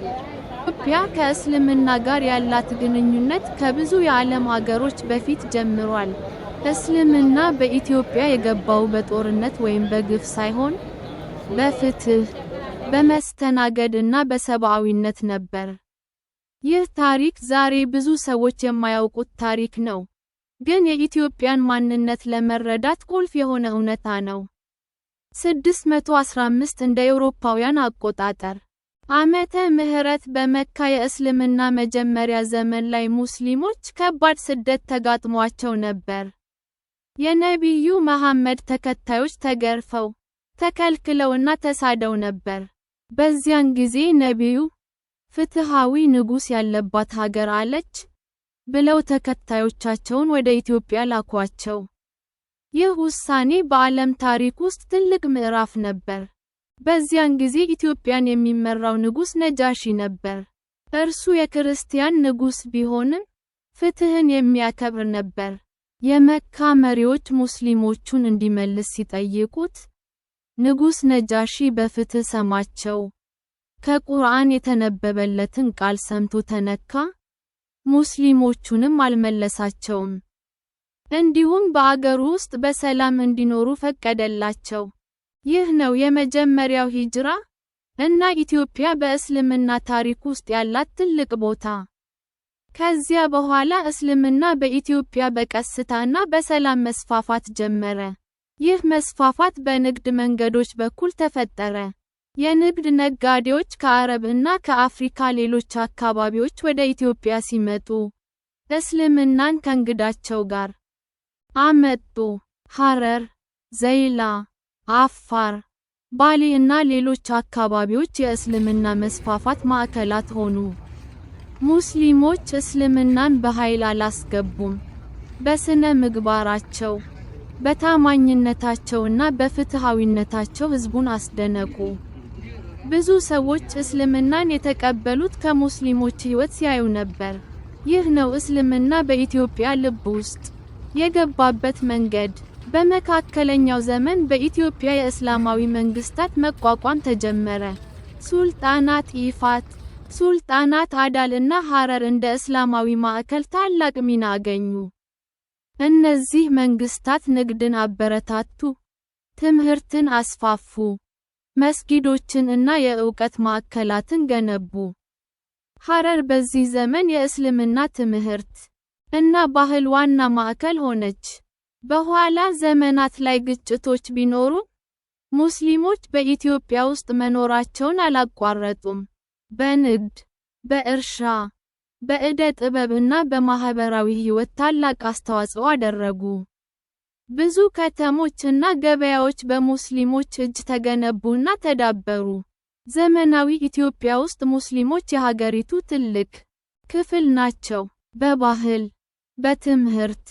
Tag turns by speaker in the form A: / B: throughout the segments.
A: ኢትዮጵያ ከእስልምና ጋር ያላት ግንኙነት ከብዙ የዓለም አገሮች በፊት ጀምሯል። እስልምና በኢትዮጵያ የገባው በጦርነት ወይም በግፍ ሳይሆን፣ በፍትህ፣ በመስተናገድ እና በሰብአዊነት ነበር። ይህ ታሪክ ዛሬ ብዙ ሰዎች የማያውቁት ታሪክ ነው፣ ግን የኢትዮጵያን ማንነት ለመረዳት ቁልፍ የሆነ እውነታ ነው። 615 እንደ አውሮፓውያን አቆጣጠር ዓመተ ምህረት በመካ የእስልምና መጀመሪያ ዘመን ላይ ሙስሊሞች ከባድ ስደት ተጋጥሟቸው ነበር። የነቢዩ መሐመድ ተከታዮች ተገርፈው፣ ተከልክለውና ተሳደው ነበር። በዚያን ጊዜ ነቢዩ ፍትሃዊ ንጉሥ ያለባት ሀገር አለች ብለው ተከታዮቻቸውን ወደ ኢትዮጵያ ላኳቸው። ይህ ውሳኔ በዓለም ታሪክ ውስጥ ትልቅ ምዕራፍ ነበር። በዚያን ጊዜ ኢትዮጵያን የሚመራው ንጉሥ ነጃሺ ነበር። እርሱ የክርስቲያን ንጉሥ ቢሆንም ፍትህን የሚያከብር ነበር። የመካ መሪዎች ሙስሊሞቹን እንዲመልስ ሲጠይቁት፣ ንጉሥ ነጃሺ በፍትህ ሰማቸው። ከቁርአን የተነበበለትን ቃል ሰምቶ ተነካ፣ ሙስሊሞቹንም አልመለሳቸውም። እንዲሁም በአገሩ ውስጥ በሰላም እንዲኖሩ ፈቀደላቸው። ይህ ነው የመጀመሪያው ሂጅራ፣ እና ኢትዮጵያ በእስልምና ታሪክ ውስጥ ያላት ትልቅ ቦታ። ከዚያ በኋላ እስልምና በኢትዮጵያ በቀስታና በሰላም መስፋፋት ጀመረ። ይህ መስፋፋት በንግድ መንገዶች በኩል ተፈጠረ። የንግድ ነጋዴዎች ከአረብ እና ከአፍሪካ ሌሎች አካባቢዎች ወደ ኢትዮጵያ ሲመጡ፣ እስልምናን ከእንግዳቸው ጋር አመጡ። ሐረር፣ ዘይላ፣ አፋር፣ ባሌ እና ሌሎች አካባቢዎች የእስልምና መስፋፋት ማዕከላት ሆኑ። ሙስሊሞች እስልምናን በኃይል አላስገቡም። በስነ ምግባራቸው፣ በታማኝነታቸውና በፍትሃዊነታቸው ሕዝቡን አስደነቁ። ብዙ ሰዎች እስልምናን የተቀበሉት ከሙስሊሞች ሕይወት ሲያዩ ነበር። ይህ ነው እስልምና በኢትዮጵያ ልብ ውስጥ የገባበት መንገድ። በመካከለኛው ዘመን በኢትዮጵያ የእስላማዊ መንግስታት መቋቋም ተጀመረ። ሱልጣናት ኢፋት፣ ሱልጣናት አዳል እና ሐረር እንደ እስላማዊ ማዕከል ታላቅ ሚና አገኙ። እነዚህ መንግስታት ንግድን አበረታቱ፣ ትምህርትን አስፋፉ፣ መስጊዶችን እና የእውቀት ማዕከላትን ገነቡ። ሐረር በዚህ ዘመን የእስልምና ትምህርት እና ባህል ዋና ማዕከል ሆነች። በኋላ ዘመናት ላይ ግጭቶች ቢኖሩም፣ ሙስሊሞች በኢትዮጵያ ውስጥ መኖራቸውን አላቋረጡም። በንግድ፣ በእርሻ፣ በዕደ ጥበብ እና በማህበራዊ ሕይወት ታላቅ አስተዋጽኦ አደረጉ። ብዙ ከተሞች እና ገበያዎች በሙስሊሞች እጅ ተገነቡና ተዳበሩ። ዘመናዊ ኢትዮጵያ ውስጥ ሙስሊሞች የሀገሪቱ ትልቅ ክፍል ናቸው። በባህል፣ በትምህርት፣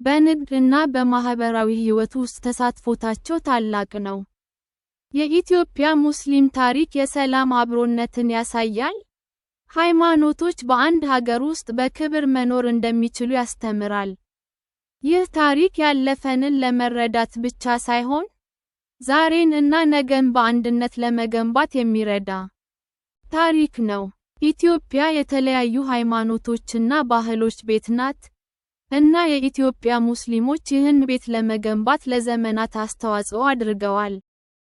A: በንግድ እና በማህበራዊ ሕይወት ውስጥ ተሳትፎታቸው ታላቅ ነው። የኢትዮጵያ ሙስሊም ታሪክ የሰላም አብሮነትን ያሳያል። ሃይማኖቶች በአንድ ሀገር ውስጥ በክብር መኖር እንደሚችሉ ያስተምራል። ይህ ታሪክ ያለፈንን ለመረዳት ብቻ ሳይሆን፣ ዛሬን እና ነገን በአንድነት ለመገንባት የሚረዳ ታሪክ ነው። ኢትዮጵያ የተለያዩ ሃይማኖቶችና ባህሎች ቤት ናት፣ እና የኢትዮጵያ ሙስሊሞች ይህን ቤት ለመገንባት ለዘመናት አስተዋጽኦ አድርገዋል።